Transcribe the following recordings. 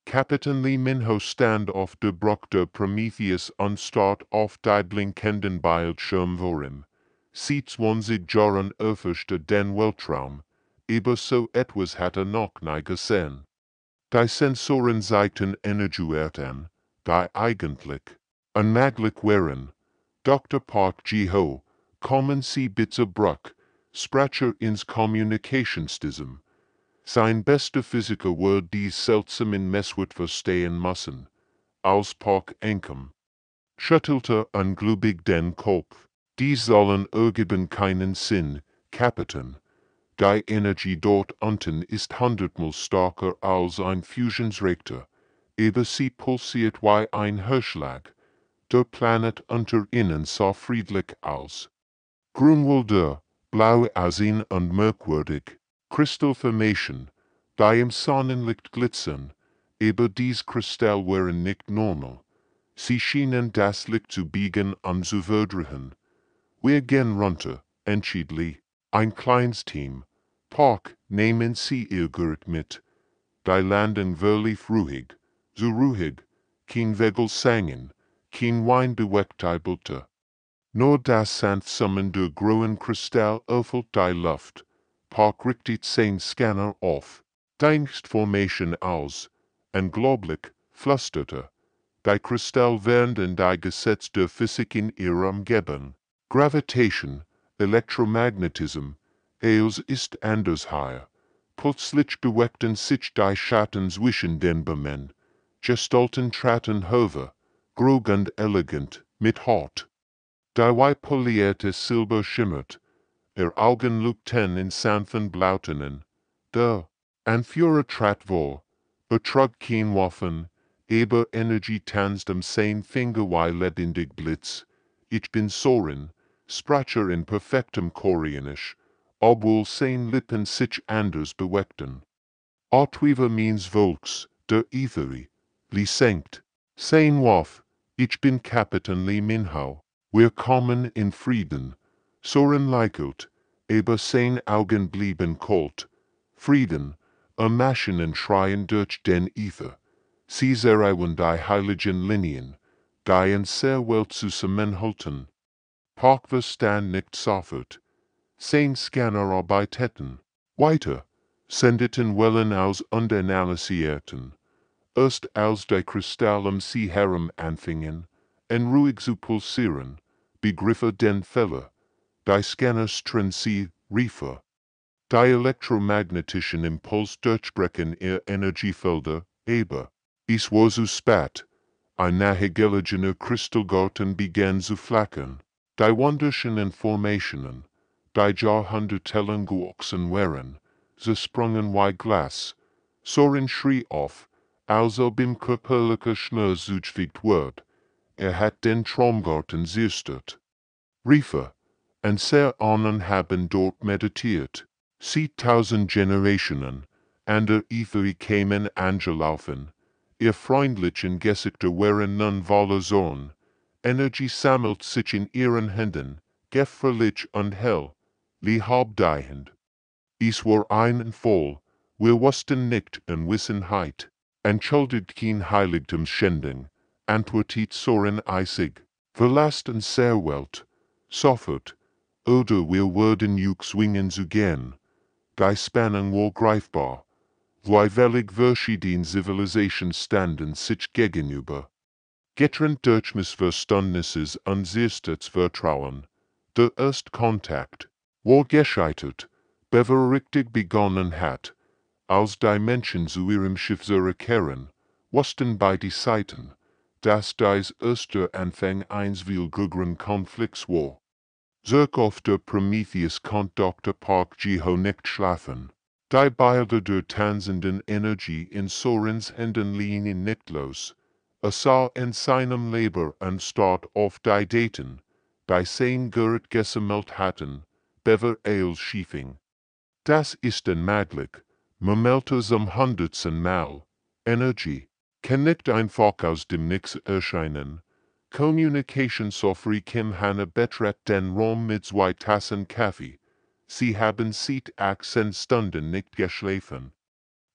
Kapitän Minho stand auf der Brücke der Prometheus und start auf die blinkenden Bildschirm sieht 20 Jahren öfter den Weltraum, ebenso etwas hat noch nie gesehen. Die Sensoren zeigten Energiewert an, die eigentlich unmöglich wären. Dr. Park Ji-ho, kommen Sie bitte Bruck, Sprecher ins Kommunikationssystem. Sein bester Physiker wird dies seltsamen Messwort verstehen müssen, als Park Enkem schüttelte ungläubig den Kopf. Dies sollen ergeben keinen Sinn, Kapitän. Die Energie dort unten ist 100-mal stärker als ein Fusionsreaktor, aber sie pulsiert wie ein Herzschlag. Der Planet unter ihnen sah friedlich aus. Grünwälder, blau Eisen und merkwürdig, Kristallformation, die im Sonnenlicht glitzern, aber dies Kristall waren nicht normal. Sie schienen das Licht zu biegen und zu verdrehen. Wir gehen runter, entschiedlich, ein kleines Team. Park, nehmen Sie Ihr Gerät mit. Die Landung verlief ruhig, so ruhig, kein Vogel sangen, kein Wein bewegte Boote. Nur das Sanftsummen der grauen Kristall erfüllt die Luft. Park richtet sein Scanner auf, denkt Formation aus, unglaublich, flüsterte. Die Kristall werden die Gesetze der Physik in ihrer Umgebung. Gravitation, Elektromagnetism, alles ist anders hier. Plötzlich bewegten sich die Schatten zwischen den Bäumen. Gestalten traten hervor, grog und elegant, mit Haut. Die polierte Silber schimmert, ihr Augen lugten in sanften Blautenen. Der Anführer trat vor, trug kein Waffen, aber Energie tanzt sein Finger wie lebendig Blitz. Ich bin Soren, Sprecher in perfektem Koreanisch, obwohl sein Lippen sich anders bewegten. Outweaver means Volks, der Ethery, li senkt. Sein Waf, ich bin Kapitän Lee Minho. Wir kommen in Frieden. Soren lächelt, aber sein Augen blieben kalt. Frieden, Maschinen schreien durch den Ether. Sie zerreißen die heiligen Linien, die in sehr Welt zusammenhalten. Park verstand nicht sofort. Sein Scanner arbeiteten. Weiter, sendeten Wellen aus und analysierten. Erst als die Kristalle sie herum anfingen, ruhig zu pulsieren, begriff den Fehler. Die Scanners sie, riefer. Die elektromagnetischen Impuls durchbrechen ihr Energiefelder, aber es war zu spät. Ein nahegelegener Kristallgarten begann zu flackern. Die wunderschönen Informationen, die Jahrhundertelang gewachsen waren, zersprangen wie Glas. Soren schrie auf, als beim körperlicher Schnur zugefügt wird. Hat den Traumgarten zerstört. Riefer, und sehr Ahnen haben dort meditiert. Sie 1000 Generationen, an der Ethery kämen angelaufen. Ihr freundlichen Gesichter waren nun voller Zorn. Energie sammelt sich in ihren Händen, gefährlich und hell, liebhabdeichend. Es war ein voll, wir wussten nicht in Wissenheit. Entschuldigt kein Heiligtumsschändung, antwortet Soren eisig. Verlasst sehr Welt, sofort, oder wir werden zwingen zu gehen. Die Spannung war greifbar. Zwei völlig verschiedene Zivilisationen standen sich gegenüber. Getrennt durch Missverständnisses und zerstörtes Vertrauen. Der Erstkontakt war gescheitert, bevor richtig begonnen hat. Als die Menschen zu ihrem Schiff zurückkehren, wussten beide Seiten, dass dies erster Anfang eines willigeren Konflikts war. Zurück auf der Prometheus konnte Dr. Park Ji-ho nicht schlafen. Die Bilder der tanzenden Energie in Sorens Händen liegen nicht los. Sah in seinem Leben und start auf die Daten, die sein Gerät gesammelt hatten, bever als schiefing. Das ist unmöglich. Meldete zum 100. Mal. Energie kann nicht einfach aus dem Nix erscheinen. Kommunikationssoftware kann Hanna betret den Raum mit 2 Tassen Kaffee. Sie haben seit 18 Stunden nicht geschlafen.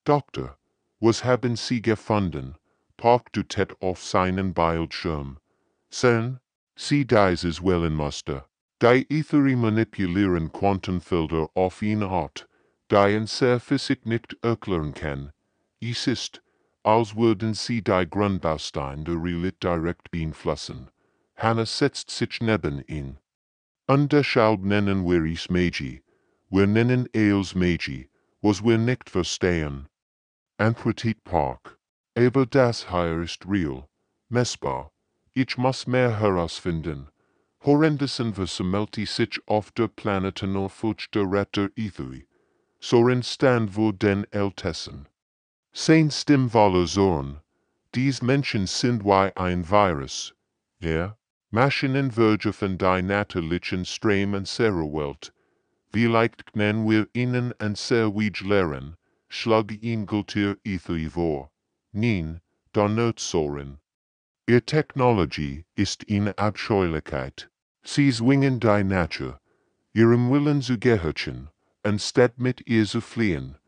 Doktor, was haben sie gefunden, Park du tet auf seinen Bildschirm. Sen, sie dieses Wellenmuster, die Etherie manipulieren Quantenfelder auf eine Art, die ein sehr Physik nicht erklären kann. Es ist, als würden sie die Grundbausteine der Realität direkt beeinflussen. Hannah setzt sich neben ihn. Und deshalb nennen wir es Magie. Wir nennen es Magie, was wir nicht verstehen. Antwortet Park. Aber das hier ist real, messbar. Ich muss mehr herausfinden. Horrendessen versammelte sich auf der Planeten Orfuch der Retter Etherie. So entstand wo den Ältesten. Sein Stimmwalle Zorn. Dies Menschen sind wie ein Virus. Ja, Maschinen von die natürlichen Strömen serer Welt. Vielleicht nennen wir ihnen ein sehr lehren, schlag ihn Gultier Etherie vor. Nein, da not soren. Ihr Technologie ist eine Abscheulichkeit. Sie zwingen die Natur, ihrem Willen zu gehorchen, anstatt mit ihr zu fliehen.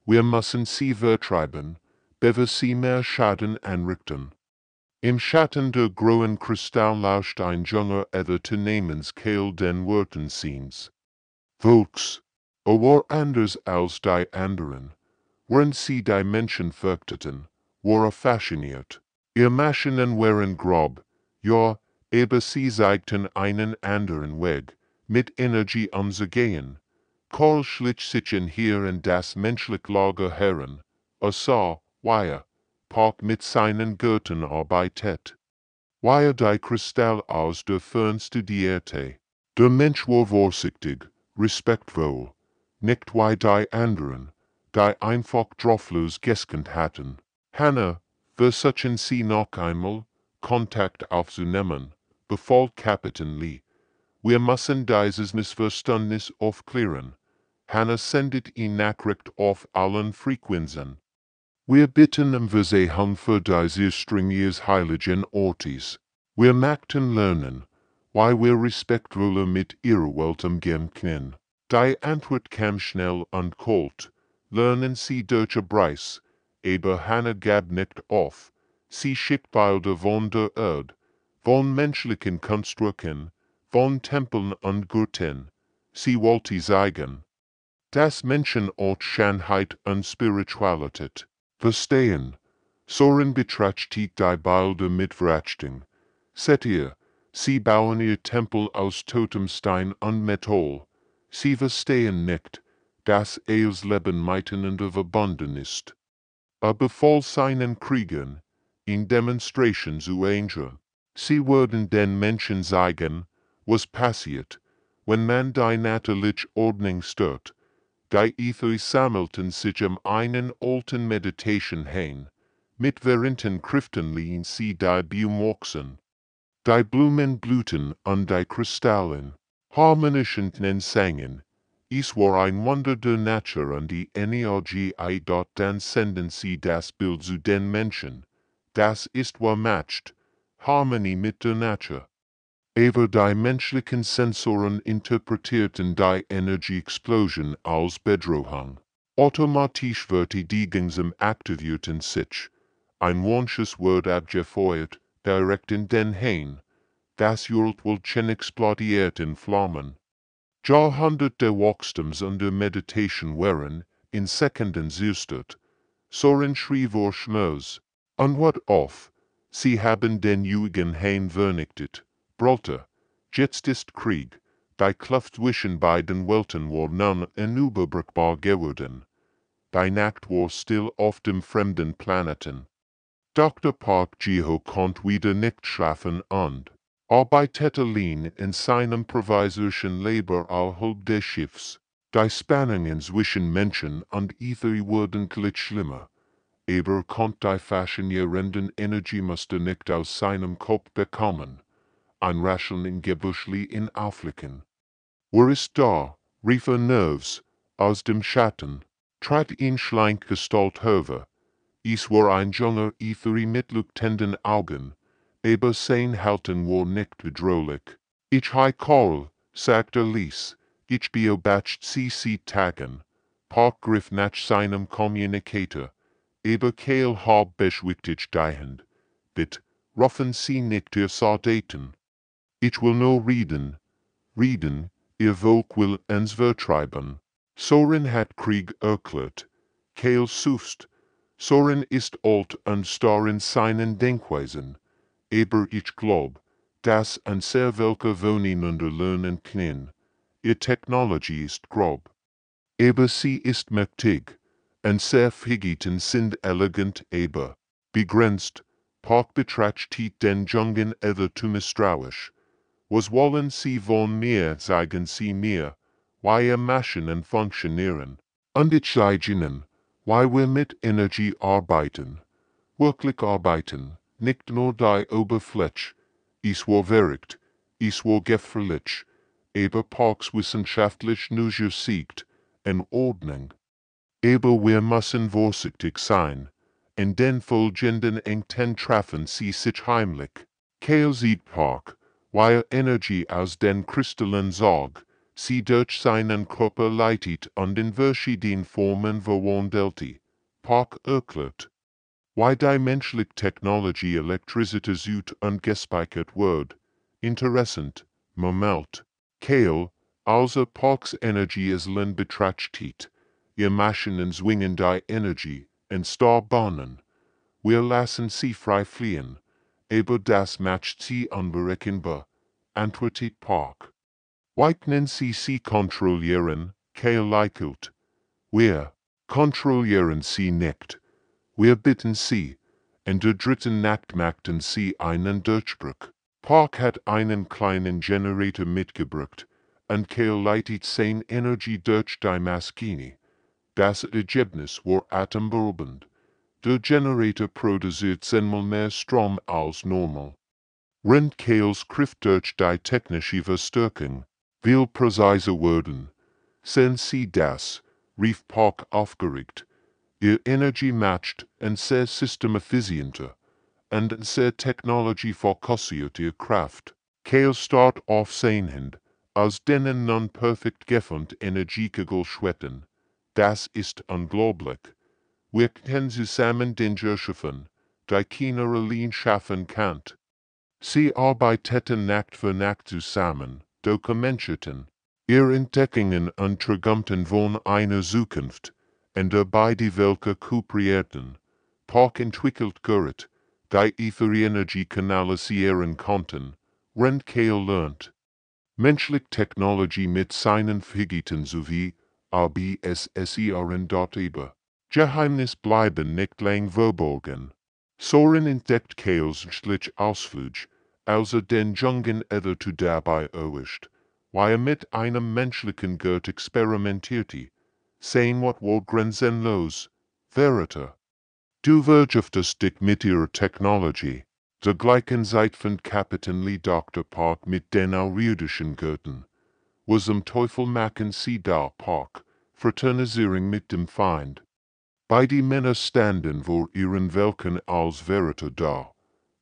Wir müssen sie vertreiben, bevor sie mehr Schaden anrichten. Im Schatten der grauen Kristall lauscht ein junger Ether zu namens Kehl den Worten Scenes. Volks, war anders als die anderen, während sie die Menschen fürchteten, war fasziniert. Ihr Maschinen waren grob, ja, aber sie zeigten einen anderen Weg, mit Energie umzugehen. Karl schlich sich in hier in das menschliche Lager heran, sah, wie Park mit seinen Göttern arbeitet. Wie die Kristall aus der Fern studierte. Der Mensch war vorsichtig, respektvoll, nicht wie die anderen, die einfach drauflos gescannt hatten. Hannah, versuchen Sie noch einmal, Kontakt aufzunehmen, befahl Kapitän Lee. Wir müssen dieses Missverständnis aufklären. Hannah sendet ihn Nachricht auf allen Frequenzen. Wir bitten Versehung für diese stringiges heiligen Ortes. Wir möchten lernen, wie wir respektvoller mit ihrer Welt umgehen können. Die Antwort kam schnell und kalt. Lernen Sie deutsche Preis, aber Hannah gab nicht auf. Sie schickt Bilder von der Erde, von menschlichen Konstrukten, von Tempeln und Gurten. Sie wollte zeigen, dass Menschen auch Schönheit und Spiritualität verstehen. Soren betrachtet die Bilder mit Verachtung. Seht ihr, sie bauen ihr Tempel aus Totemstein und Metall. Sie verstehen nicht, dass das Leben miteinander verbunden ist. Befahl seinen Kriegern, in Demonstration zu ändern. Sie würden den Menschen zeigen, was passiert, wenn man die natürliche Ordnung stört. Die Etherie sammelten sich einen alten Meditation hin, mit vereinten Kräften liehen sie die Biomoxen. Die Blumen blühten und die Kristallen, harmonischen sangen. Es war ein Wunder der Natur und die Energie dort dann senden sie das Bild zu den Menschen. Das ist was matcht, Harmonie mit der Natur. Aber die menschlichen Sensoren interpretierten die Energieexplosion als Bedrohung. Automatisch wird die Gengsam aktivierten sich. Ein Wunschs wird abgefeuert, direkt in den Hain. Das Jöldwölkchen explodiert in Flammen. Jahrhunderte Wachstums under Meditation waren, in Sekunden zerstört. Soren schrie vor Schmerz. Und what auf? Sie haben den Jügen Hain vernichtet. Brüllte. Jetzt ist Krieg. Die Kluft zwischen beiden Welten war nun unüberbrückbar geworden. Die Nacht war still auf dem fremden Planeten. Dr. Park Jiho konnte wieder nicht schlafen und arbeitete allein in seinem provisorischen Labor außerhalb des Schiffs. Die Spannungen zwischen Menschen und Etherie wurden gleich schlimmer. Aber konnte die faszinierenden Energiemuster nicht aus seinem Kopf bekommen. Ein Rascheln in Gebüschli in Auflicken. Wer ist da? Rief Nerves, aus dem Schatten, trat ihn schlank Gestalt hervor. Es war ein junger Etherie mit leuchtenden Augen, aber sein Halten war nicht bedrohlich. Ich Karl, sagte Lies, ich beobachte sie tagen. Park griff nach seinem Communicator, aber Kale hab beschwichtigt die Hand, bit, ruffen sie nicht ihr Soldaten. Ich will no reden, ihr Volk will ens vertreiben. Soren hat Krieg erklärt, Kale suchst, Soren ist alt und starr in seinen Denkweisen, aber ich glaub, dass ein sehr welker voneinander lernen kann, ihr Technologie ist grob. Aber sie ist mächtig, und sehr Geschichten sind elegant aber begrenzt, Park betrachtet den Jungen ether zu misstrauisch. Was wollen sie von mir, sagen sie mir, wir Maschinen funktionieren, und ich sage ihnen, why wir mit Energie arbeiten, wirklich arbeiten, nicht nur die Oberfläche, es war verrückt, es war gefährlich, aber Parks wissenschaftlich nur siegt, in Ordnung. Aber wir müssen vorsichtig sein, in den folgenden Engten treffen sie sich heimlich. Kale sieht Park, weil Energie aus den Kristallen sorg, sie durch seinen Körper leitet und in verschiedenen Formen verwandelt. Park erklärt, why die menschliche Technologie Elektrizität und gespeichert wird. Interessant, Moment. Kale, also Parks Energie is len betrachtet, ihr Maschinen zwingen die Energie, in Starbahnen. Wir lassen sie frei fliehen, aber das macht sie unberechenbar, antwortet Park. Weignen sie kontrollieren, Kale likelt. Wir kontrollieren sie nicht. Wir bitten sie, in der dritten Nacht machten sie einen Durchbruch. Park hat einen kleinen Generator mitgebracht, und Kale leitet seine Energie durch die Maschine. Das Ergebnis war atemberaubend. Der Generator produziert zehnmal mehr Strom als normal. Rennt Kales Kraft durch die technische Verstärkung, will präziser werden. Sehen Sie das, rief Park aufgeregt. Ihr Energie matcht und sehr systemeffizienter, und in sehr technologiefokussierter Kraft. Kale start auf sehend, als denen nun perfekt gefund Energiekegel schwetten. Das ist unglaublich. Wir können zusammen den schaffen, die keiner allein schaffen kann. Sie arbeiteten Nacht für Nacht zusammen, dokumentierten ihre Entdeckungen und Träumten von einer Zukunft, und dabei die Welt kooperierten. Park entwickelt Gerrit, die ihre Energie kanalisieren konnten, Rand Kale lernt. Menschliche Technologie mit seinen Fähigkeiten sowie ABSSERN über. Geheimnis bleiben nicht lang verborgen. Soren entdeckt Kales schlich Ausflug, als den Jungen ether zu dabei erwischt, weil mit einem menschlichen Gurt experimentierte. Sehen wat wohl grenzenlos, Verite. Du wirtschaftest dich mit ihrer Technologie. Zur gleichen Zeit fand Kapitän Lee Dr. Park mit den auridischen Gürten. Was am Teufel machen sie da, Park, fraternisieren mit dem Feind. Beide Männer standen vor ihren Welken als Verite da.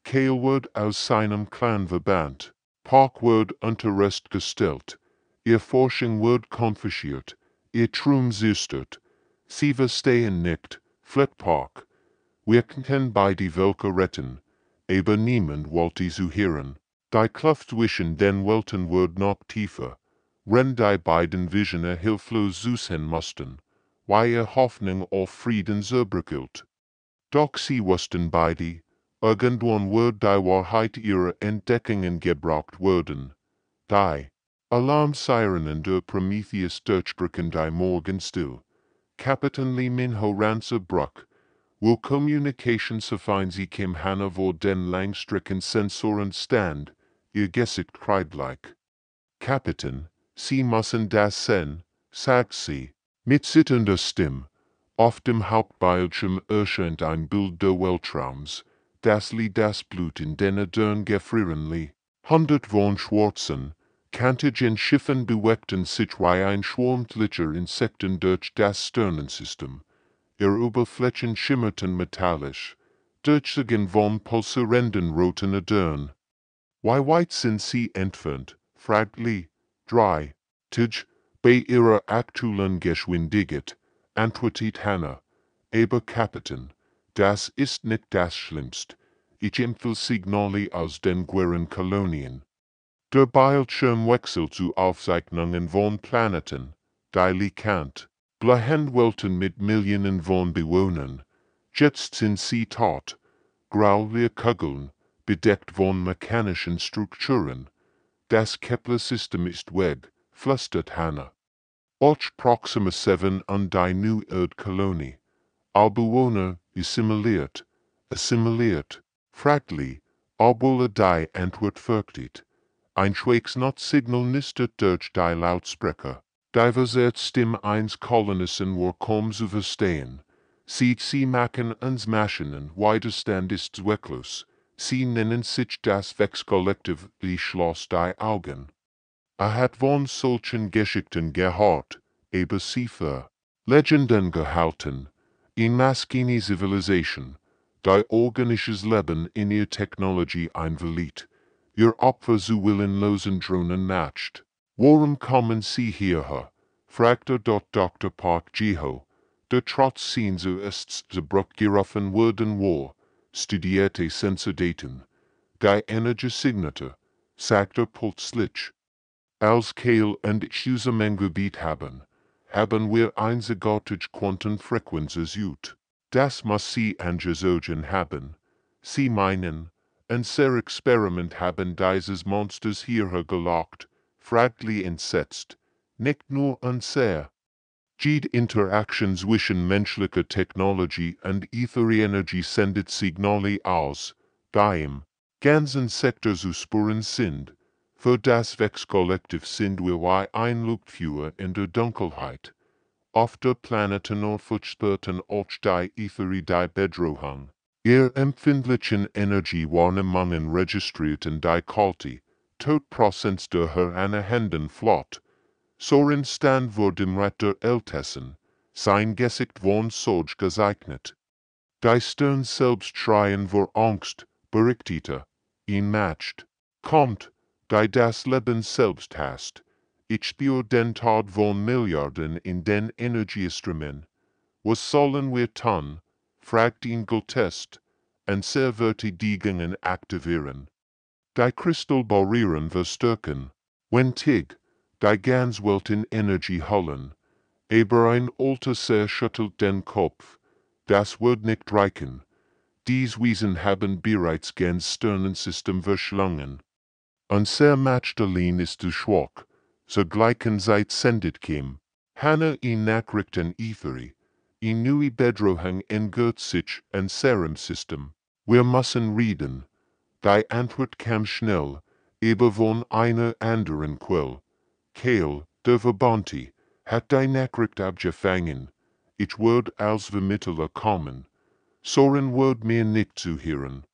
Kale wird aus seinem Clan verbannt. Park wird unter Arrest gestellt. Ihr Forschung wird konfisziert. Ihr Trum zerstört. Sie verstehen nicht, flett Park. Wir können beide Welke retten, aber niemand wollte zu hören. Die Kluft zwischen den Welten wird noch tiefer, wenn die beiden Visionen hilflos suchen mussten, weil ihr Hoffnung auf Frieden zerbröckelt. Doch sie wussten beide, irgendwann wird die Wahrheit ihrer Entdeckungen gebraucht werden. Die Alarmsirenen der Prometheus durchbrechen die Morgen still. Kapitän Lee Minho Ranzer Bruck, will Communication verfein sie kim Hanna vor den Langstrecken Sensoren stand, ihr Gesicht kreidleik. Kapitän, Sie müssen das sehen, sagt sie, mit zitternder Stimme. Auf dem Hauptbildschirm erscheint ein Bild der Weltraums, das Lee das Blut in den Dörn gefrieren Lee. Hundert von schwarzen, kantigen Schiffen bewegten sich wie ein Schwarm glitscher Insekten durch das Sternensystem. Ihre Oberflächen schimmerten metallisch, durchzogen von pulsierenden roten Adern. Wie weit sind sie entfernt? Fragt Lee. 3. Bei ihrer aktuellen Geschwindigkeit, antwortet Hannah. Aber Kapitän, Das ist nicht das Schlimmste. Ich empfehle Signale aus den Guerren Kolonien. Der Bildschirmwechsel zu Aufzeichnungen von Planeten, die Kant, Welten mit Millionen von Bewohnern. Jetzt sind sie tot, graue Kugeln, bedeckt von mechanischen Strukturen. Das Kepler-System ist weg, flüstert Hannah. Och Proxima 7 an die New Erdkolonie. Bewohner assimiliert, fragli, obwohl die Antwort fürchtet. Ein Schweigsnot-Signal nistet durch die Lautsprecher. Diversert Stimme eins Kolonisten war kaum zu verstehen. Sie machen uns Maschinen, Widerstand ist zwecklos. Sie nennen sich das Wechskollektiv, die schloss die Augen. Hat von solchen Geschichten gehört, aber sie für Legenden gehalten. In Maskini Civilization, die organisches Leben in ihr Technologie einverleiht, ihr Opfer zu willenlosen Drohnen matcht. Warum kommen sie hierher? Fragte dort Dr. Park Jiho, der trotz seines ist zerbrechgerufen worden war, studierte Sensordaten. Die Energie Signate, sagte plötzlich. Als Kehl und Zusammengebiet haben wir einzigartige Quantenfrequenzen ut. Das muss sie angezogen haben. Sie meinen, unser Experiment haben dieses Monsters hierher gelockt, fragli entsetzt. Nicht nur unser. Die Interaktion zwischen menschlicher Technologie und Ätherenergie sendet Signale aus, die im ganzen Sektor zu spüren sind. Für das Wechskollektiv sind wir wie ein Leuchtfeuer in der Dunkelheit. Auf der Planeten verspürten auch die Äthere die Bedrohung. Ihr empfindlichen Energiewahrnehmungen registrierten die Kalte, Todprozent der Händen flott. Sorin stand vor dem Rat der Ältesten, sein Gesicht von Sorge gezeichnet. Die Stirn selbst schreien vor Angst, berichtete, ihn matcht. Kommt, die das Leben selbst hast. Ich spür den Tod von Milliarden in den Energiestremen. Was sollen wir tun? Fragt ihn Gotest, und sehr wird die Gingen aktivieren. Die Kristallbarrieren verstärken. Wenn Tig, die ganz Welt in Energie hullen. Aber ein alter Ser schüttelt den Kopf. Das wird nicht reichen. Dies Wesen haben bereits ganz Sternensystem verschlungen. Unser Matchdalin ist zu schwach, zur gleichen Zeit sendet Kim. Hannah in Nachrichten Äthere, in neue Bedrohung engert sich an Serum System. Wir müssen reden. Die Antwort kam schnell, aber von einer anderen Quelle. Kehl, der Verbannte, hat die Nachricht abgefangen. Ich würde als Vermittler kommen. Soren wird mir nicht zuhören.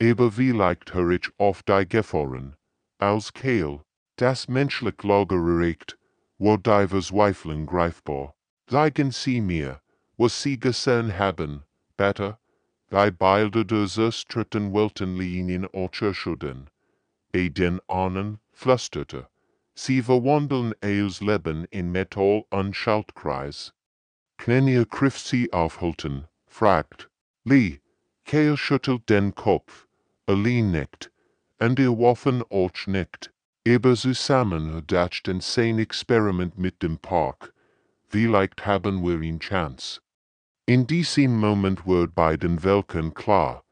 Aber vielleicht höre ich auf die Gefahren. Als Kehl, das menschliche Lager erregt, war die Verzweiflung greifbar. Zeigen Sie mir, was Sie gesehen haben, bitte. Die Bilder der zerstörten Welten liegen in Orchschuden. Den Ahnen flüsterte. Sie verwandeln eils Leben in Metall und Schaltkreis. Kann ihr Griff sie aufhalten? Fragt. Lee, Kehl schüttelt den Kopf. Allein nicht. Und ihr Waffen auch nicht. Aber zusammen dacht den sein Experiment mit dem Park. Vielleicht haben wir ihn Chance. In diesem Moment wird beiden Welken klar.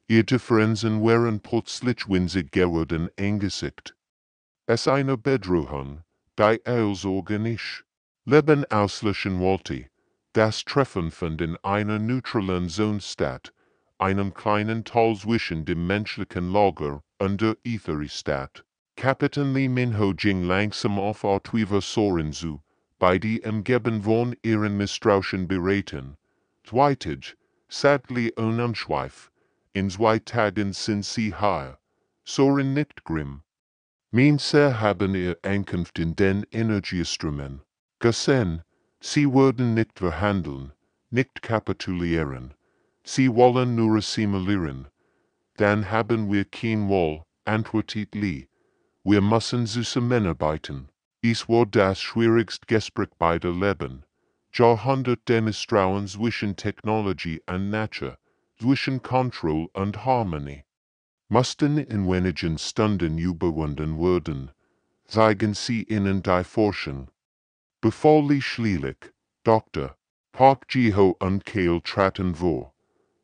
Ihr Differenzen wären plötzlich winzig geworden angesicht. Es eine Bedrohung, die als organisch Leben auslöschen wollte. Das Treffen fand in einer neutralen Zone statt, einem kleinen Tal zwischen dem menschlichen Lager und der Ätherestadt. Kapitän Li Minho ging langsam auf Artwiver Soren zu, bei die Umgeben von ihren Misstrauischen beraten. Zweitens, sadly unumschweif, in 2 Tagen sind sie hier. Soren nicht grimm. Minse haben ihr Ankunft in den Energiestremen gesehen. Sie würden nicht verhandeln, nicht kapitulieren. Sie wollen nur assimilieren. Dann haben wir kein Wohl, antwortet Lee. Wir müssen zusammenarbeiten. Es war das schwierigste Gespräch beider Leben. Jahrhundert der Misstrauen zwischen Technologie und Natur. zwischen Control und Harmonie. Mussten in wenigen Stunden überwunden werden, zeigen sie ihnen die Forschung. Bevor schließlich, Dr. Park Jiho und Kale traten vor.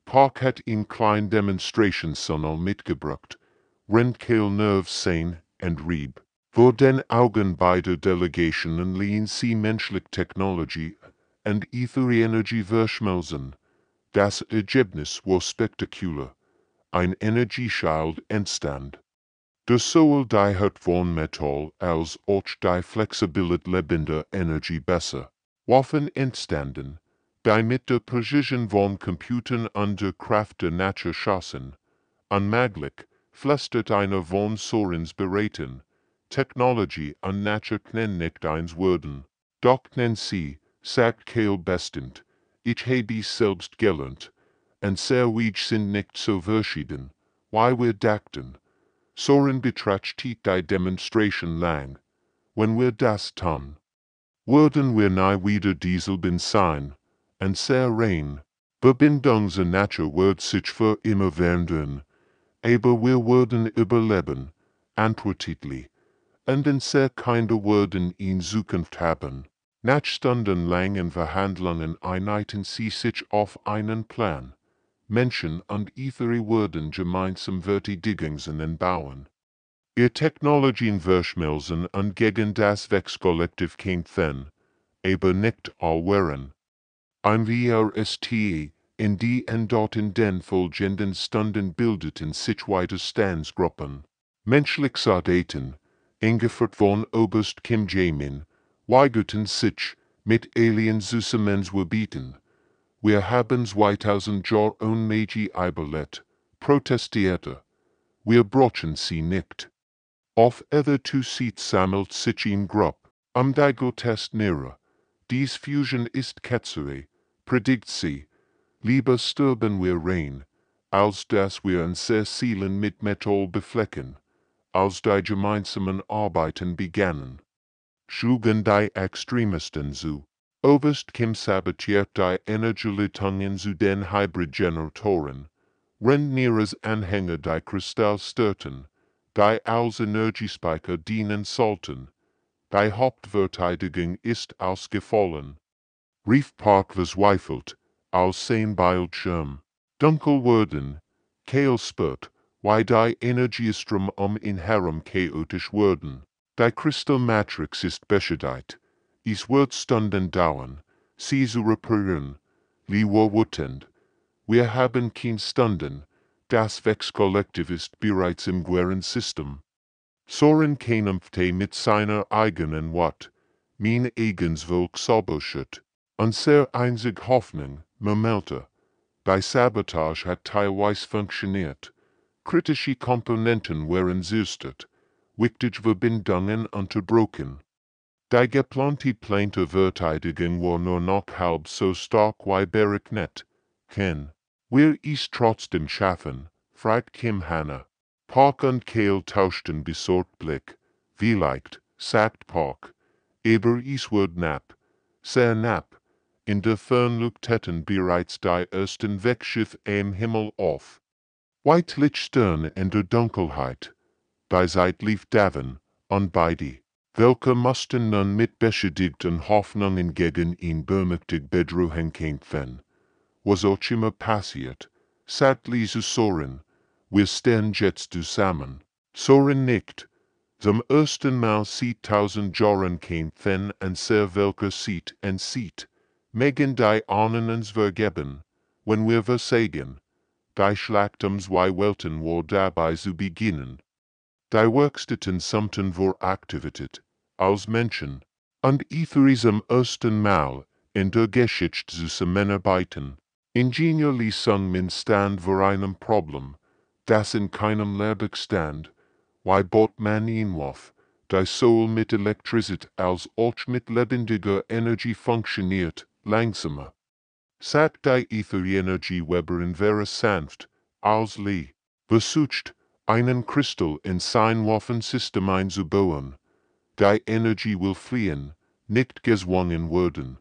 Park hat ihm klein Demonstrationssonal mitgebracht, wenn Kale Nerves sehen und rieb. Vor den Augen beider Delegationen liehen sie menschliche Technologie und ihre Energie verschmelzen. Das Ergebnis war spektakulär. Ein Energieschild entstand. Der sowohl die Hut von Metall als auch die Flexibilität lebender Energie besser. Waffen entstanden, die mit der Präzision von Computern und der Kraft der Natur schossen. Unmöglich, flüstert einer von Sorens beraten. Technologie und Natur können nicht eins werden. Doch nen sie, sagt Kale bestend, ich habe selbst gelernt, und sehr wenig sind nicht so verschieden, wie wir dachten. Soren betrachtet die Demonstration lang. Wenn wir das tun, würden wir nie wieder dieselben sein, und sehr rein. Verbindung zur Natur wird sich für immer verändern, aber wir würden überleben, antwortete, und in sehr kinder würden in Zukunft haben. Nach stundenlangen Verhandlungen einigten sie sich auf einen Plan. Menschen und ihre würden gemeinsam Verteidigungen bauen. Ihr Technologien verschmelzen und gegen das Wechskollektiv kämpfen, aber nicht allwären. Ein VRST, in die und dort in den folgenden Stunden bildeten sich Widerstandsgruppen. Menschlich Soldaten, eingeführt von Oberst Kim Jae-min, weigerten sich, mit Aliens zusammenzuarbeiten. Wir haben 2000 Jahre ohne Magie überlebt, protestierte. Wir brauchen sie nicht. Auf ether zu Seat sammelt sich in Grupp, die Gotest näher. Dies Fusion ist Ketzerei, predigt sie. Lieber sterben wir rein, als dass wir unsere Seelen mit Metall beflecken, als die gemeinsamen Arbeiten begannen. Schlugen die Extremisten zu. Oberst Kim sabotiert die Energieleitungen zu den Hybridgeneratoren. Rentnieres Anhänger die Kristall störten, die als Energiespeicher dienen sollten. Die Hauptverteidigung ist ausgefallen. Rief Park verzweifelt, als sein Bildschirm dunkel wurden. Kale spürt, wie die Energiestrom ihn herum chaotisch wurden. Die Kristallmatrix ist beschädigt. Es wird Stunden dauern, sie zu reparieren. Lee war wütend. Wir haben keine Stunden. Das Wechskollektiv ist bereits im Guerensystem. Soren kämpfte mit seiner eigenen Wut. Mein eigens Volk sabotiert. Unsere einzige Hoffnung, Memelte. Die Sabotage hat teilweise funktioniert. Kritische Komponenten waren zerstört. Wichtige Verbindungen unterbrochen. Die geplante Verteidigung war nur noch halb so stark wie berechnet. Ken. Wir es trotzdem schaffen, fragt Kim Hannah. Park und Kale tauschten besorgt Blick. Vielleicht, sagt Park. Aber es wird knapp. Sehr knapp. In der Ferne leuchteten bereits die ersten Wegschiffe am Himmel auf. Weitlich Stern in der Dunkelheit. Die Zeit lief davon, und beide, welche mussten nun mit beschädigten Hoffnungen gegen ihn bemächtigt Bedrohung kämpfen. Was auch immer passiert, sagt Lise Soren, wir stehen jetzt zusammen. Soren nickt. Zum ersten Mal sieht 1000 Jahren kämpfen und sehr welcher sieht und sieht. Megen die Ahnen uns vergeben, wenn wir versagen. Die Schlacht Zwei Welten war dabei zu beginnen. Die Werkstätten summten vor Aktivität, als Menschen, und ihre zum ersten Mal in der Geschichte zusammenarbeiten. Ingenierlich sang min stand vor einem Problem, das in keinem Lehrbuch stand, wie bot man ihn auf, die sowohl mit Elektrizität als auch mit lebendiger Energie funktioniert, langsamer. Sagt die Ether-Energie-Weberin wäre sanft, als Lee, versucht, einen Kristall in sein Waffensystem einzubauen. Die Energie will fliehen, nicht gezwungen werden.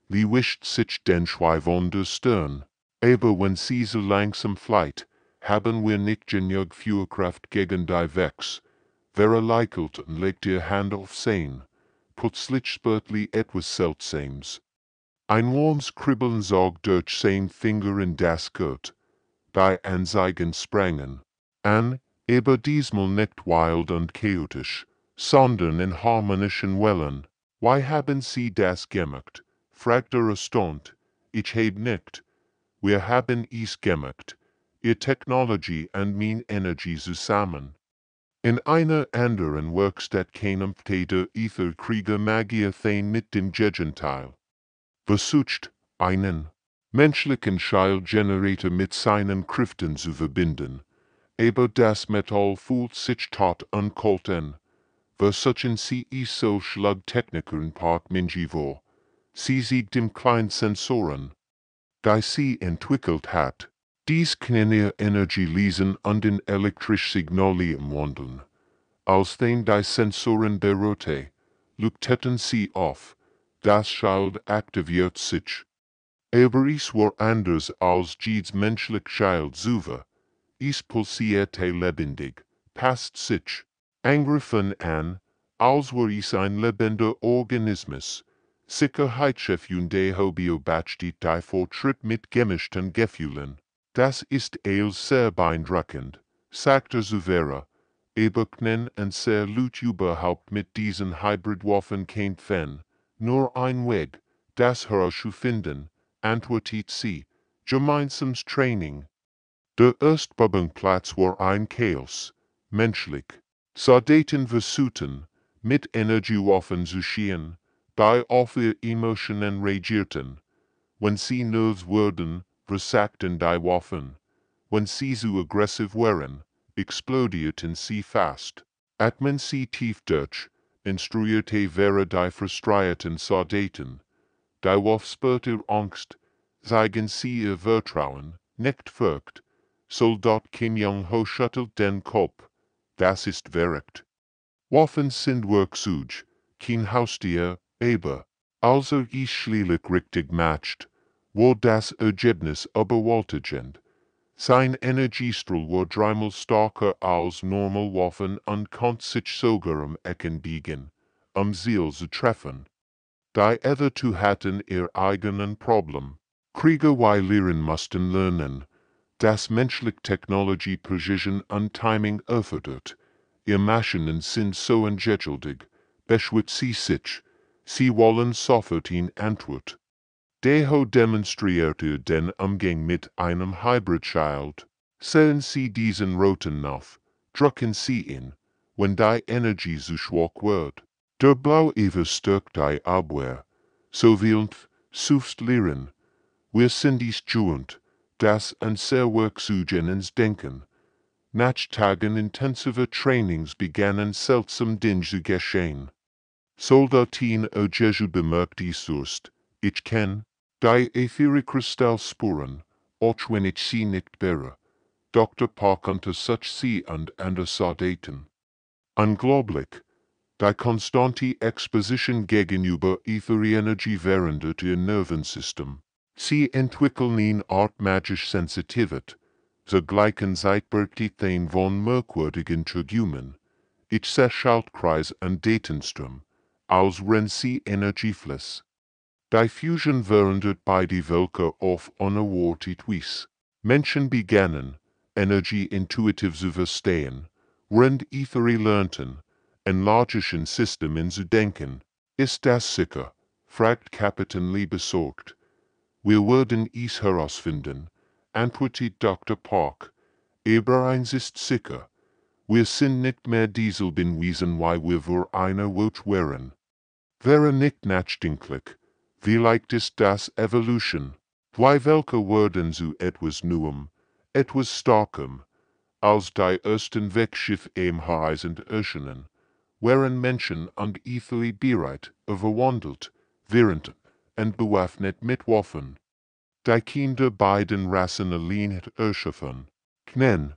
Lee wischt sich den Schweif von der Stirn. Aber wenn sie so langsam flight, haben wir nicht genug Führkraft gegen die Vex. Vera lächelt und legt ihr Hand auf sein. Plötzlich spürtli etwas Seltsames. Ein warmes Kribbeln zog durch sein Finger in das Gurt. Die Anzeigen sprangen an, aber diesmal nicht wild und chaotisch, sondern in harmonischen Wellen. Why haben Sie das gemacht? Fragte erstaunt. Ich hab nicht. Wir haben es gemacht. Ihr Technology und mein Energie zusammen. In einer anderen Werkstatt kämpfte der Ether-Krieger Magier mit dem Gegenteil. Versucht, einen menschlichen Schallgenerator mit seinen Kräften zu verbinden. Aber das Metall fühlt sich tot und kalt an. Versuchen Sie es so Schlagtechnikern Park Minji vor. Sie sieht dem kleinen Sensoren, die sie entwickelt hat. Dies kann ihr Energie lesen und in elektrisch Signale umwandeln. Als den die Sensoren berührte, leuchteten sie auf. Das Schall aktiviert sich. Aber es war anders als jedes menschlich Schall zuvor. Es pulsierte lebendig, passt sich, angriffen an, als war es ein lebender Organismus. Sicherheitsgefühle beobachtet die Fortschritt mit gemischten Gefühlen. Das ist sehr beeindruckend, sagte Vera. Aber können und sehr Leute überhaupt mit diesen Hybridwaffen kämpfen. Nur ein Weg, das herauszufinden, antwortet sie. Gemeinsames Training. Der Erstübungsplatz war ein Chaos. Menschlich. Soldaten versuchten, mit Energiewaffen zu schießen, die auf ihre Emotionen reagierten. Wenn sie nervös wurden, versagten die Waffen. Wenn sie zu aggressiv waren, explodierten sie fast. Atmen sie tief durch, instruierte Vera die frustrierten Soldaten. Die Waffe spürte Angst, zeigen sie ihr Vertrauen, nicht Furcht. Soldat Kim Jong-ho schüttelt den Kopf. Das ist verrückt. Waffen sind Werkzeug, kein Haustier, aber, als es schließlich richtig matcht, war das Ergebnis überwältigend. Sein Energiestrahl war dreimal stärker als normal Waffen und konnte sich sogar Ecken biegen, Ziel zu treffen. Die Ether hatten ihr eigenen Problem. Krieger lehren mussten lernen, dass menschliche Technologie Precision und Timing erfordert. Ihr Maschinen sind so ungeduldig, beschwert sie sich. Sie wollen sofort in Antwort. Deho demonstrierte den Umgang mit einem Hybrid-Child. Sehen Sie diesen roten Knopf, drücken Sie ihn, wenn die Energie zu schwach wird. Der Blau stärkt die Abwehr. So willst, suchst lehren. Wir sind es gewohnt, das unser Werkzeug ins Denken. Nach Tagen intensiver Trainings begannen seltsam Dinge zu geschehen. Soldatin Jesu bemerkt die Surst. Ich kenn die Ätherkristallspuren, auch wenn ich sie nicht bäre. Dr. Park konnte sich sie und andere Soldaten. Unglaublich. Die konstante Exposition gegenüber Ätherenergie verändert ihr Nervensystem. Sie entwickeln eine Art magisch Sensitivität. Zur gleichen Zeit berechtigt von merkwürdigen Tragödien. Ich seh Schaltkreis und Datenstrom, als wenn sie Energie fließt. Die Fusion verändert beide Völker auf unerwartet Weise. Menschen begannen, Energie intuitiv zu verstehen, während Äthere lernten, in logischen Systemen zu denken. Ist das sicher? Fragt Kapitän Lee besorgt. Wir werden es herausfinden, antwortet Dr. Park. Aber eins ist sicher. Wir sind nicht mehr dieselben Wesen wie wir vor einer Welt waren. Wäre nicht nachdenklich. Vielleicht ist das Evolution. Zwei Welke werden zu etwas Neuem, etwas Starkem. Als die ersten Wegschiffe am Horizont erschienen, waren Menschen und Äther bereit, verwandelt, während und bewaffnet mit Waffen. Die Kinder beiden Rassen allein erschaffen. Knen,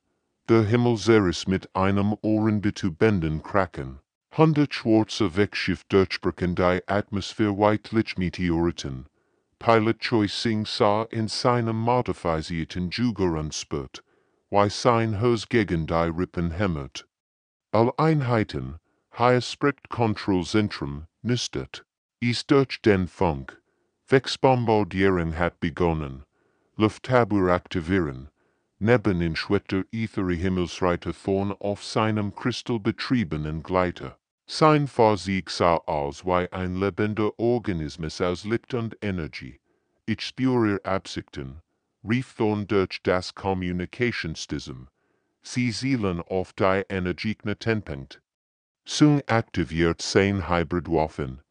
der Himmel seres mit einem ohrenbetäubenden Kraken. 100 schwarze Wegschiffe durchbrechen die Atmosphäre weitlich Meteoriten. Pilotchoicing sah in seinem modifizierten Jugerunspurt, wie sein Haus gegen die Rippen hämmert. Alle Einheiten, High-Control-Zentrum, nüstet. Ist durch den Funk. Wechsbombardierung hat begonnen. Luftabwehr aktivieren. Neben in Schwetter Äther Himmelsreiter vorn auf seinem kristallbetriebenen Gleiter. Sein Fahrzeug sah aus wie ein lebender Organismus aus Licht und Energie. Ich spüre Absichten, rief thorn durch das Kommunikationssystem. Sie zielen auf die Energieknotenpunkt. Sung aktiviert sein Hybridwaffen.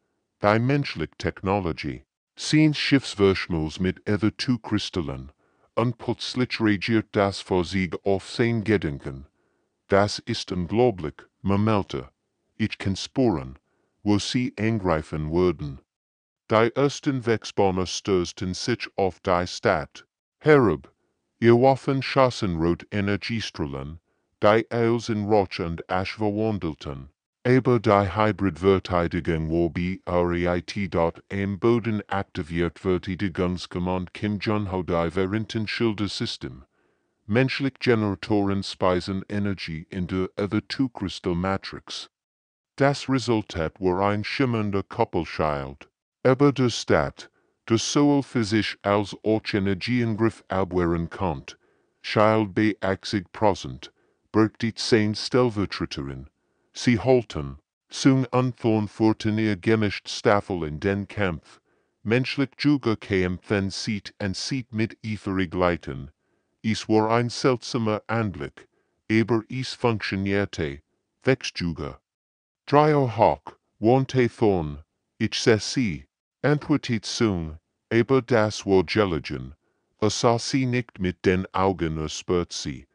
Die menschliche Technologie. Sein Schiffsverschmelz mit ether two Kristallen. Und plötzlich regiert das Fahrzeug auf sein Gedenken. Das ist unglaublich, meldete. Ich kann spüren, wo sie angreifen würden. Die ersten Wechsbomber stößten sich auf die Stadt. Herab, ihr Waffen schossen rot Energiestrahlen, die aus in Rauch und Asch verwandelten. Aber die Hybrid-Verteidigung wobei REIT dort am Boden aktiviert Verteidigungscommand Kim Jong-ho die Varianten-Schilder-System. Menschliche Generatoren speisen Energie in der Ether-2-Crystal-Matrix. Das Resultat war ein schimmernder Koppelschild. Aber der Stadt, der sowohl physisch als auch Energieangriff abwehren konnte, Schild bei 80%, birgt sein Stellvertreterin. Sie holten, Sung Unthorn furten ihr gemischt Staffel in den Kampf. Menschlich Juga kämpfen sieht und sieht mit Etherig Leiten. Es war ein seltsamer Anblick, aber es funktionierte, Wechsjuga. Drei Hawk, wante Thorn, ich seh sie, antwortet Sung, aber das war Gelagen. Sah sie nicht mit den Augen spürt sie.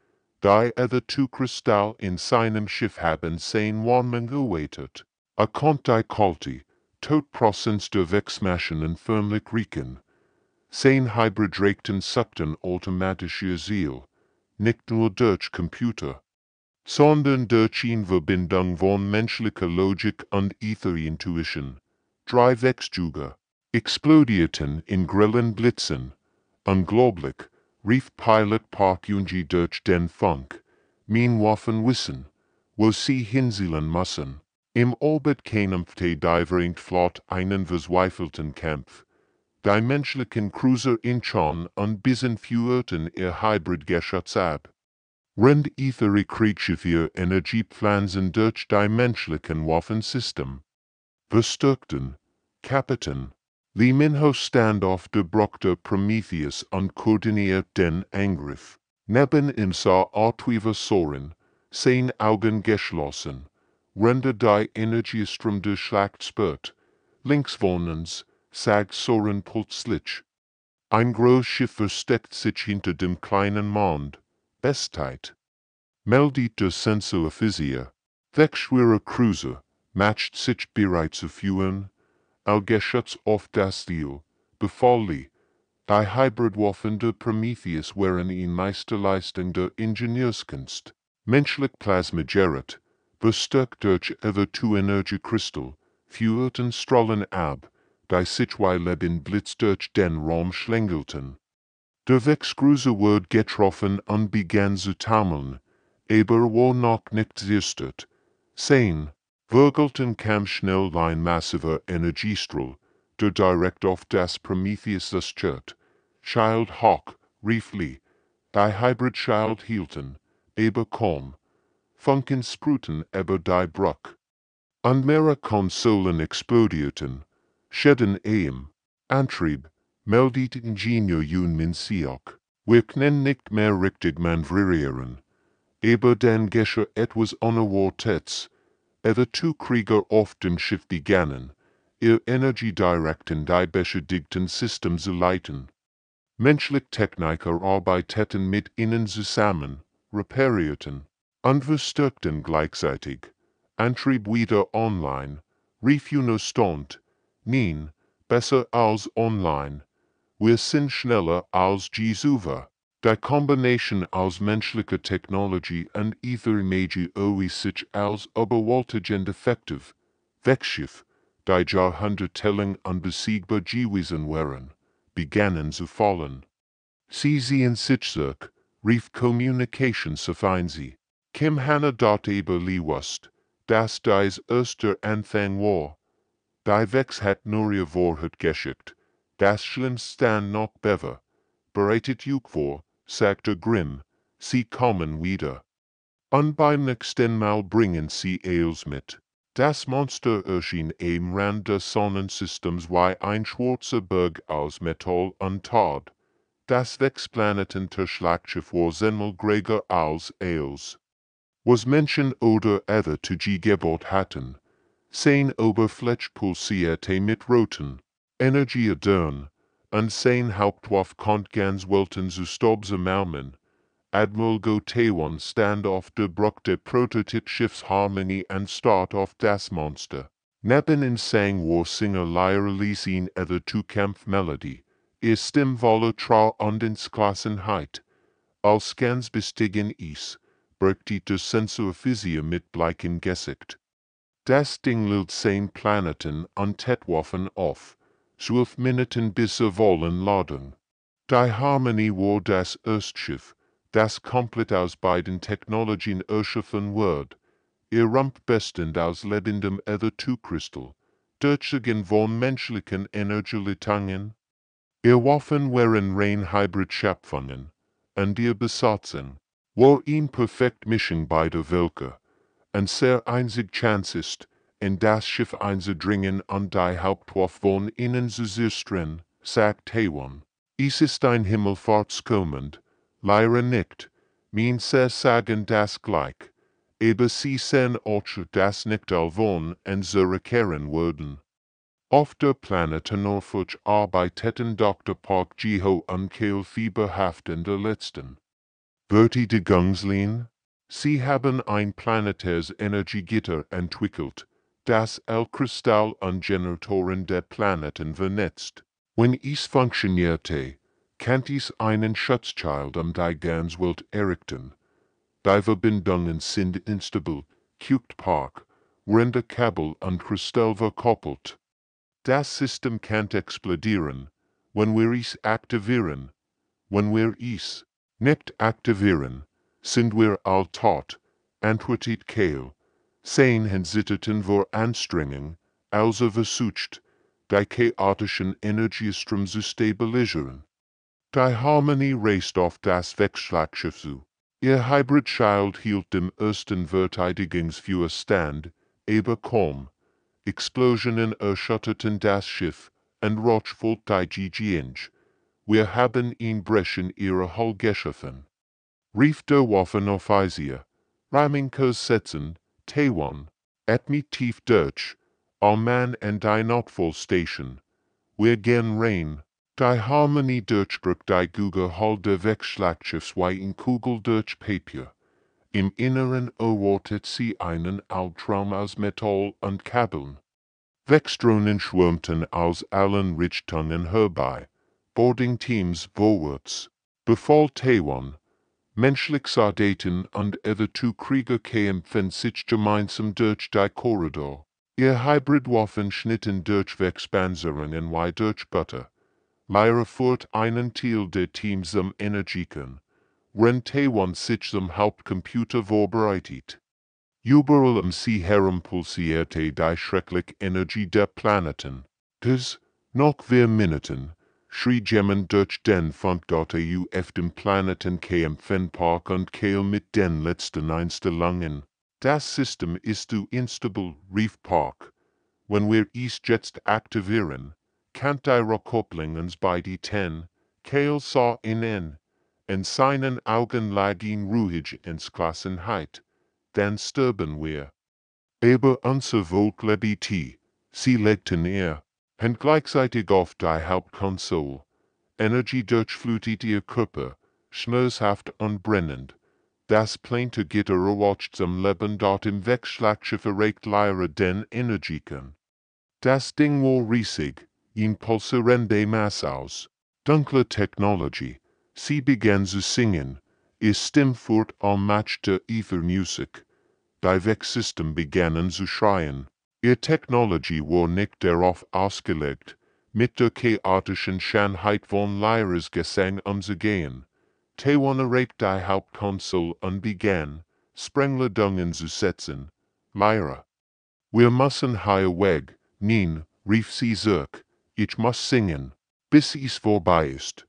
Die ether Kristall in seinem Schiff haben sein Warnung gewaitet. Konnte die kalte, Todprozess der Wechsmaschinen förmlich riechen. Sein Hybridreakten suckten automatische Ziel, nicht nur durch Computer, sondern durch in Verbindung von menschlicher Logik und Ether-Intuition. Drei Wechsjuger explodierten in grellen Blitzen. Unglaublich, rief Pilot Park Yunji durch den Funk. Mein Waffen wissen, wo sie hinzielen müssen. Im Orbit kämpfte die Flot einen verzweifelten Kampf. Die menschlichen Cruiser Incheon und Bissen führten ihr Hybrid-Geschütz ab. HFY-Kriegschiffe Energiepflanzen durch die menschlichen Waffensystem. Verstärkten, Kapitän. Die Minho-Standoff der Prometheus und koordiniert den Angriff. Neben ihm sah Artweaver Soren, sein Augen geschlossen, rende die Energiestrom der Schlacht spürt. Links von uns, sag Soren plötzlich. Ein Großschiff versteckt sich hinter dem kleinen Mond. Bestheit. Meldet der Sensor Physia. Wegschwerer Cruiser, matcht sich bereit zu führen. Geschütz auf das Ziel, befahl die Hybridwaffen der Prometheus waren in Meisterleistung der Ingenieurskunst. Menschlich Plasma Gerrit, verstärkt durch Ether-2-Energie-Kristall, führten Strahlen ab, die sich wie Leben Blitz durch den Raum schlängelten. Der Wechscruiser wurde getroffen und begann zu taumeln, aber war noch nicht zerstört. Sein Wirgelten kam schnell ein massiver Energiestrahl, der direkt auf das Prometheus zerstört. Schild Hawk, rief Lee. Die Hybrid-Schild hielten, aber kaum. Funken sprühten aber die Bruck. Und mehrere Konsolen explodierten. Schäden aim. Antrieb, meldet Ingenieur Yun Min Siok. Wir können nicht mehr richtig manövrieren. Aber dann geschah etwas Unerwartetes. Ether Krieger auf dem Schiff begannen, ihr Energie direkt in die beschädigten Systeme zu leiten. Menschliche Techniker arbeiteten mit ihnen zusammen, reparierten und verstärkten gleichzeitig. Antrieb wieder online, rief Juno stund, nein, besser als online. Wir sind schneller als Jesuva. Die Kombination aus menschlicher Technologie und Ether-Magie erwies sich als überwältigend effektiv. Wechschiff, die Jahrhundertelang unbesiegbar gewesen waren, begannen zu fallen. Sie sehen sich zurück, rief Kommunikation verfein sie. Kim Hanna dort überliewast, dass dies erster Anfang war. Die Vex hat nur ihr Wahrheit geschickt, das Schlimmste noch bever. Bereitet euch vor, sagte Grimm, sie kommen wieder. Und beim nächsten Mal bringen sie Eels mit. Das Monster erschien am Rand des Sonnensystems wie ein schwarzer Berg aus Metall und Tod. Das Wechsplaneten-Schlachtschiff war zehnmal als Eels. Was Menschen oder ether zu gebaut hatten. Sein Oberfläche pulsierte mit roten Energieadern, und sein Hauptwaff konnte ganz Welten zu Staub zermalmen. Admiral Gotawan stand auf der Brücke der Prototyp-Schiffsharmonie und start auf das Monster. Neben in sang war Singer Lyra Lesin ether zu Kampfmelodie. Ihr Stimmwolle trau und ins Klassenheit. Als ganz bestiegen is, brückte der Sensor Physio mit bleichen Gesicht. Das Ding lud 10 Planeten und Tetwaffen auf, 12 Minuten bis vollen Ladung. Die Harmonie war das Erstschiff, das komplett aus beiden Technologien erschaffen wird. Ihr Rumpf bestehend aus lebendem Ether-2-Kristall, durchgegangen von menschlichen Energieleitungen. Ihr Waffen waren rein Hybrid-Schöpfungen, und ihr Besatzung war eine perfekte Mischung beider Völker. Ein sehr einzig Chance ist, in das Schiff einzudringen und die Hauptwaffe von innen zu zerstören, sagt Taiwan. Es ist ein Himmelfahrtskommand, Lyra nickt, mein sehr sagen das gleich, aber sie sehen auch das nicht alvon und zurückkehren würden. Auf der Planete Norfolk arbeiteten Dr. Park Jiho und Kale fieberhaft in der letzten. Wird die Gangslin? Sie haben ein planetäres Energiegitter entwickelt, das L-Kristall und Generatoren der Planeten vernetzt. Wenn es funktionierte, kann es einen Schutzschild die ganze Welt errichten. Die Verbindungen sind instabil, guckt Park, Rende Kabel und Kristall verkoppelt. Das System kann explodieren, wenn wir es aktivieren. Wenn wir es nicht aktivieren, sind wir all tot, antwortet Kale. Sein Hinsitteten wir Anstrengung, also versucht, die chaotischen Energiestrom zu stabilisieren. Die Harmonie reist auf das Wechselschlachtschiff zu. Ihr Hybrid-Schild hielt dem ersten Verteidigungsfeuer stand, aber kaum. Explosionen erschütterten das Schiff, und Rauch folgte die GG. Wir haben ihn brechen ihre Hull geschaffen. Rief der Waffenoffizier. Reiminkas setzen, Taiwan, et mit tief Deutsch, all man and die Notfallstation. Wir gehen rein. Die Harmonie durchbrach die Guge Hull der Wechselschlachtschiffs wie in Kugel durch Papier. Im Inneren erwartet sie einen Albtraum aus Metall und Kabeln. Wechsdrohnen schwärmten aus allen Richtungen herbei. Boarding-Teams vorwärts. Befahl Taiwan. Menschlich Soldaten und ether Krieger kämpfen sich gemeinsam durch die Korridor. Ihr Hybridwaffen schnitten durch Wechspanzerungen wie durch Butter. Lyra führt einen Teil der Teams zum Energiekern, wenn Taiwan sich zum Hauptcomputer vorbereitet. Überall sie herum pulsierte die schreckliche Energie der Planeten. Noch 4 Minuten, schrie Gemmen durch den Fundgotte auf dem Planeten kämpfen Park und Kale mit den letzten Einstellungen. Das System ist zu instabil, rief Park. Wenn wir es jetzt aktivieren, kann die Rückkopplung uns beide ten. Kale sah ihn in seinen Augen lag ihn ruhig ins Klassenheit. Dann sterben wir. Aber unser Volk lebte, sie legten und gleichzeitig auf die Hauptkonsole. Energie durchflutet ihr Körper, schmerzhaft und brennend. Das plante Gitter erwacht zum Leben dort im Wechselschlachtschiff erreicht Lyra den Energiekern. Das Ding war riesig, ein pulsierende Masse aus dunkler Technologie. Sie begann zu singen, ihr Stimmfurt matchte ihre Musik. Die Wechsystem begannen zu schreien. Ihr Technologie war nicht darauf ausgelegt, mit der chaotischen Schönheit von Lyras Gesang umzugehen. Taiwan erreicht die Hauptkonsul und begann, Sprengladungen zu setzen. Lyra. Wir müssen hier weg, nein, rief sie zurück, ich muss singen, bis es vorbei ist.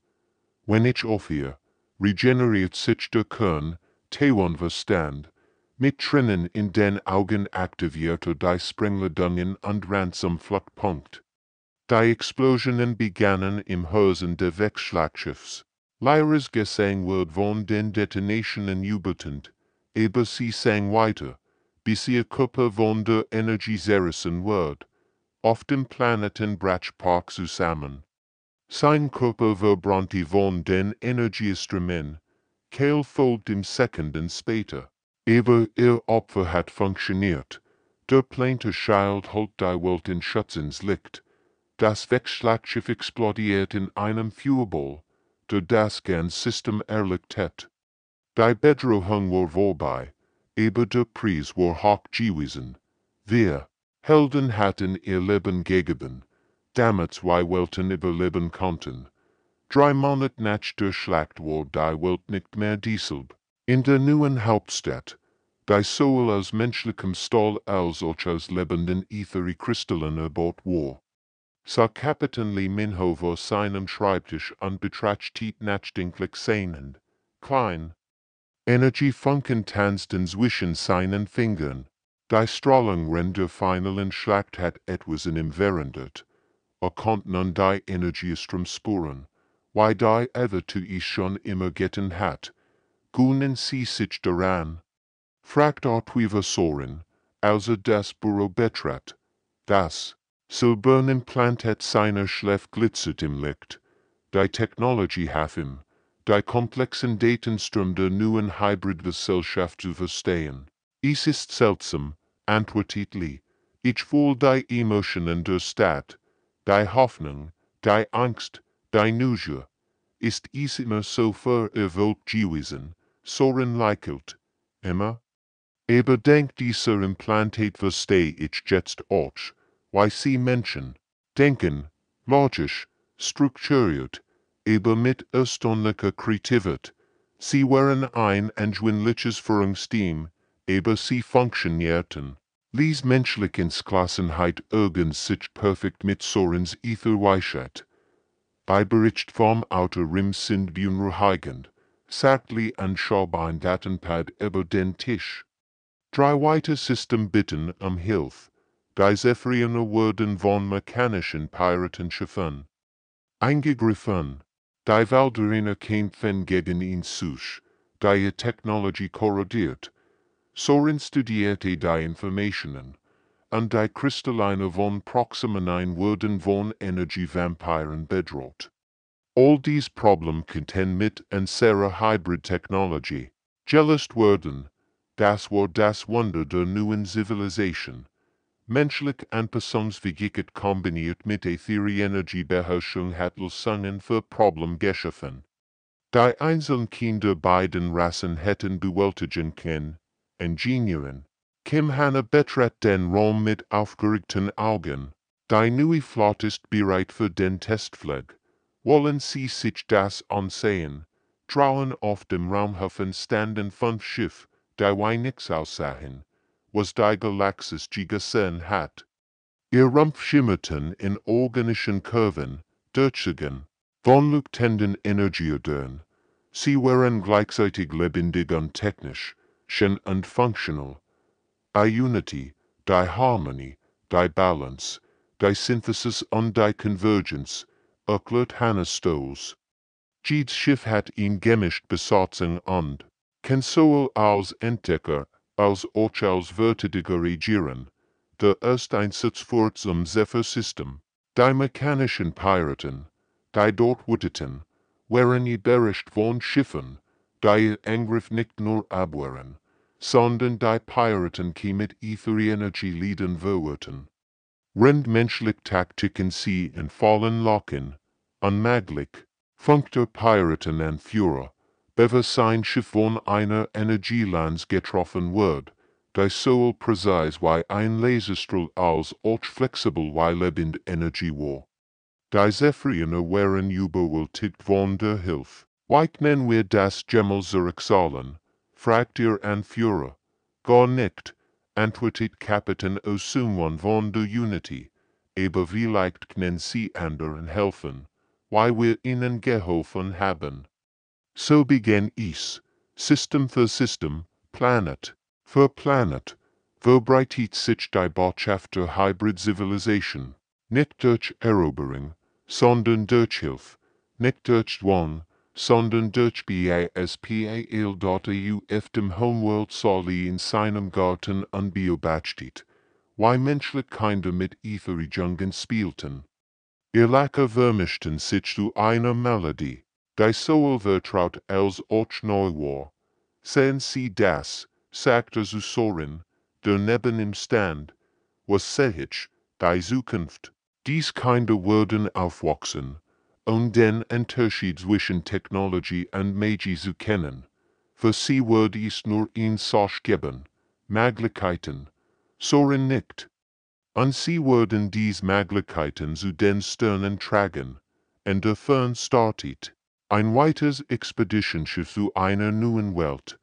Wenn ich aufhöre, regeneriert sich der Kern, Taiwan Verstand, mit Tränen in den Augen aktivierte die Sprengladungen und ran zum Fluchtpunkt. Die Explosionen begannen im Hosen des Wechselschiffs. Lyras Gesang wird von den Detonationen jubelnd, aber sie sang weiter, bis ihr Körper von der Energie zerrissen wird. Auf dem Planeten Brachpark zusammen. Sein Körper verbrannte von den Energieströmen, Kale folgt im Sekunden später. Aber ihr Opfer hat funktioniert. Der plante Schild holt die Welt in Schutzens Licht. Das Wechselschiff explodiert in einem Fuelball, der das ganze System erlegt hat. Die Bedrohung war vorbei, aber der Preis war hoch gewesen. Wir, Helden hatten ihr Leben gegeben, damit zwei Welten überleben konnten. 3 Monate nach der Schlacht war die Welt nicht mehr dieselbe. In der neuen Hauptstadt, die sowohl aus menschlichem Stahl als auch aus lebenden Ätherkristallen erbaut war, sah Kapitän Lee Minho vor seinem Schreibtisch und betrachtete nachdenklich seinen, klein. Energiefunken tanzten zwischen seinen Fingern. Die Strahlung der finalen Schlacht hat etwas in ihm verändert. Konnte nun die Energiestrom spüren, wie die Ever schon immer getan hat. Gönnen sie sich daran. Fragt Artweaver Soren, als das Büro betrat. Das Silbernimplantat seiner Schläfe glitzert im Licht. Die Technologie half ihm, die komplexen Datenstrom der neuen Hybridgesellschaft zu verstehen. Es ist seltsam, antwortet Lee. Ich fühle die Emotionen der Stadt, die Hoffnung, die Angst, die Neugier. Ist es immer so verwirrt gewesen, Soren lächelt. Immer? Aber dank dieser Implantat verstehe ich jetzt auch, wie sie Menschen denken, logisch, strukturiert, aber mit erstaunlicher Kreativität. Sie waren ein anschwindliches Führungsteam, aber sie funktionierten. Lees Menschlichkeitsgelassenheit ergänzt sich perfekt mit Sorens Ätherweichheit. Bei Bericht vom Autor sind beunruhigend, sagt Lee und schob ein Datenpad über den Tisch. 3 weitere System bitten Hilfe. Die Zephyriner wurden von mechanischen Piratenschiffen eingegriffen. Die Valderiner kämpfen gegen ihn sich, die ihr Technologie korrodiert. Soren studierte die Informationen, und die Kristalline von Proximanine wurden von Energievampiren bedroht. All dies Problem contain mit unserer Hybrid-Technologie gelöst werden. Das war das Wunder der neuen Zivilisation. Menschlich Anpassungsfähigkeit kombiniert mit Äther-Energiebeherrschung hat Lösungen für Probleme geschaffen. Die einzelnen Kinder beiden Rassen hätten bewältigen können. Ingenieuren. Kim Hanna betrat den Raum mit aufgeregten Augen. Die neue Flotte ist bereit für den Testflug. Wollen Sie sich das ansehen? Draußen auf dem Raumhafen standen 5 Schiffe, die wie nix aussahen, was die Galaktische gesehen hat. Ihr Rumpf schimmerten in organischen Kurven, durchgegangen, von leuchtenden Energiedörren. Sie waren gleichzeitig lebendig und technisch, schön und functional. Die Unity, die Harmonie, die Balance, die Synthesis und die Convergence, erklärt Hannah Stoles. Jedes Schiff hat ihn gemischt Besatzung und kann sowohl als Entdecker als auch als Verteidiger regieren. Der erste Einsatz vor zum Zephyr-System. Die mechanischen Piraten, die dort witteten, waren überrascht von Schiffen, die ihr Angriff nicht nur abwehren, sondern die Piraten die mit Äther-Energie leiden wollten. Menschliche Taktiken sie in Fallen locken, unmöglich. Funk der Piraten an Führer, bevor sein Schiff von einer Energielanz getroffen wird, die sowohl präzise wie ein Laserstrahl als auch flexibel wie lebende Energie war. Die Zephyrianer waren überwältigt von der Hilfe. Weichnen wir das Gemmel zurückzahlen, fragt ihr Anführer. Gar nicht, antwortet Kapitän Osumwan von der Unity. Aber vielleicht können Sie anderen helfen, weil wir Ihnen geholfen haben. So begann es, System für System, Planet für Planet, verbreitet sich die Botschaft der Hybrid Civilization, nicht durch Eroberung, sondern durch Hilfe, nicht durch Zwang, sondern durch BASPAL.eu auf dem Homeworld Soli in seinem Garten unbeobachtet, weil menschliche Kinder mit Verrichtungen spielten. Ihr Lacker vermischten sich zu einer Melodie, die sowohl vertraut als auch neu war. Sehen Sie das, sagte Sorin, der neben ihm stand, was sehe ich, die Zukunft. Dies Kinder würden aufwachsen, um den Unterschied zwischen Technologie und Magie zu kennen. Für sie würde es nur ein Sach geben, Möglichkeiten. Sorin nickt. Und sie würden dies Möglichkeiten zu den Sternen tragen. Und der Fern startet ein weiteres Expeditionsschiff zu einer neuen Welt.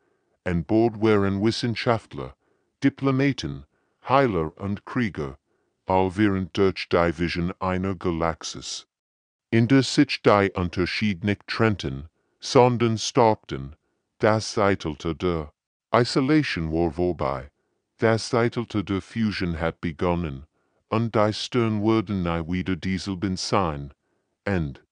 An Bord waren Wissenschaftler, Diplomaten, Heiler und Krieger, all während durch die Vision einer Galaxis. In der sich die Unterschied nicht trennten, sondern stärkten, das Zeitalter der Isolation war vorbei. Das Zeitalter der Fusion hat begonnen, und die Stern würden nie wieder dieselben sein. Und